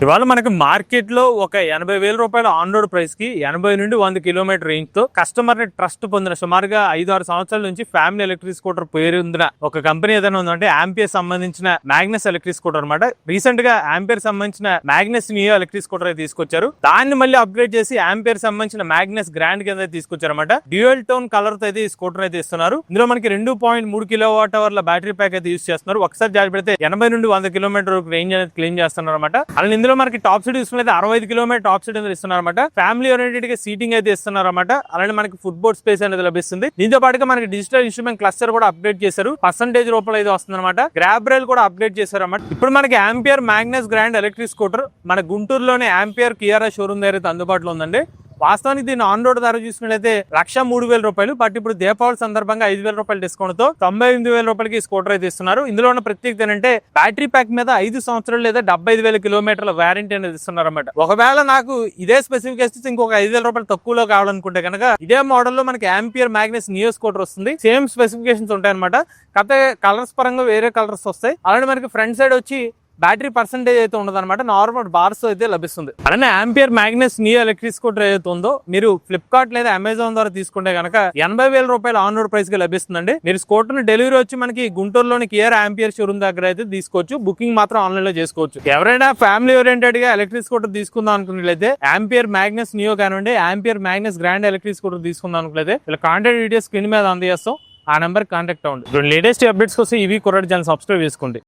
ఇవాళ మనకి మార్కెట్ లో ఒక 80,000 రూపాయల ఆన్ రోడ్ ప్రైస్ కి 80 నుండి 100 కిలోమీటర్ రేంజ్ తో కస్టమర్ ని ట్రస్ట్ పొందిన సుమారుగా 5-6 సంవత్సరాల నుంచి ఫ్యామిలీ ఎలక్ట్రిక్ స్కూటర్ పేరు ఉందిన ఒక కంపెనీ ఏదైనా ఉందంటే ఆంపియర్ సంబంధించిన మ్యాగ్నస్ ఎలక్ట్రిక్ స్కూటర్ అనమాట. రీసెంట్ గా ఆంపియర్ సంబంధించిన మ్యాగ్నస్ నియో ఎలక్ట్రిక్ స్కూటర్ అయితే తీసుకొచ్చారు. దాన్ని మళ్ళీ అప్గ్రేడ్ చేసి ఆంపియర్ సంబంధించిన మ్యాగ్నస్ గ్రాండ్ కింద తీసుకొచ్చారు అనమాట. డ్యూయల్ టోన్ కలర్ తో అయితే ఈ స్కూటర్ అయితే ఇస్తున్నారు. ఇందులో మనకి 2.3 కిలోవాట్ అవర్ల బ్యాటరీ ప్యాక్ అయితే యూస్ చేస్తున్నారు. ఒకసారి చార్జ్ పెడితే 80 నుండి 100 కిలోమీటర్ రేంజ్ అనేది క్లెయిమ్ చేస్తున్నారు అనమాట. అలాగే ఇందులో మనకి టాప్ సీట్ చూసుకుంటే 65 కిలోమీటర్ టాప్ సీట్ అనేది ఇస్తున్నారు అనమాట. ఫ్యామిలీ ఓరియంటెడ్ గా సీటింగ్ అయితే ఇస్తున్నారు అనమాట. అలాగే మనకి ఫుట్ బోర్డ్ స్పేస్ అనేది లభిస్తుంది. దీంతో పాటుగా మనకి డిజిటల్ ఇన్స్ట్రుమెంట్ క్లస్టర్ కూడా అప్డేట్ చేశారు. పర్సెంటేజ్ రూపంలో అయితే వస్తుంది అనమాట. గ్రాబ్ రైల్ కూడా అప్డేట్ చేశారు అన్నమాట. ఇప్పుడు మనకి ampere Magnus grand electric scooter మన గుంటూరులోనే ఆంపియర్ కియారా షోరూమ్ దగ్గర అయితే అందుబాటులో ఉందండి. వాస్తవానికి దీన్ని ఆన్ రోడ్ ధర చూసుకున్నట్లయితే 1,03,000 రూపాయలు. బట్ ఇప్పుడు దీపావళి సందర్భంగా 5,000 రూపాయలు డిస్కౌంట్ తో 98,000 రూపాయలకి స్కూటర్ అయితే ఇస్తున్నారు. ఇందులో ఉన్న ప్రత్యేకత ఏంటంటే బ్యాటరీ ప్యాక్ మీద 5 సంవత్సరాలు లేదా 75,000 కిలోమీటర్ల వారంటీ అనేది ఇస్తున్నారు అన్నమాట. ఒకవేళ నాకు ఇదే స్పెసిఫికేషన్స్ ఇంకొక 5,000 రూపాయలు తక్కువలో కావాలనుకుంటే కనుక ఇదే మోడల్ లో మనకి ఆంపియర్ మ్యాగ్నస్ నియో స్కూటర్ వస్తుంది. సేమ్ స్పెసిఫికేషన్స్ ఉంటాయి అనమాట. కాకపోతే కలర్స్ పరంగా వేరే కలర్స్ వస్తాయి. అలాగే మనకి ఫ్రంట్ సైడ్ వచ్చి బ్యాటరీ పర్సెంటేజ్ అయితే ఉండదు అనమాట. నార్మల్ బార్స్ అయితే లభిస్తుంది. అలానే ampere Magnus neo electric scooter ఏదైతే ఉందో మీరు ఫ్లిప్కార్ట్ లేదా అమెజాన్ ద్వారా తీసుకుంటే కనుక 80,000 రూపాయలు ఆన్ రోడ్ ప్రైస్ కి లభిస్తుందండి. మీరు స్కూటర్ డెలివరీ వచ్చి మనకి గుంటూరులోని కియర్ ఆంపియర్ షోరూమ్ దగ్గర అయితే తీసుకోవచ్చు. బుకింగ్ మాత్రం ఆన్లైన్ లో చేసుకోవచ్చు. ఎవరైనా ఫ్యామిలీ ఓరియంటెడ్ గా ఎలక్ట్రిక్ స్కూటర్ తీసుకుందాం అనుకున్నట్లయితే ఆంపియర్ మ్యాగ్నస్ నియో కానివ్వండి, ampere Magnus grand electric scooter తీసుకుందాం అనుకున్నట్లయితే ఇలా కాంటాక్ట్ డీటెయిల్స్ స్క్రీన్ మీద అందజేస్తాం. ఆ నెంబర్ కాంటాక్ట్ అవ్వండి. లేటెస్ట్ అప్డేట్స్ కోసం ఇవి కొరటి ఛానల్ సబ్స్క్రైబ్ చేసుకోండి.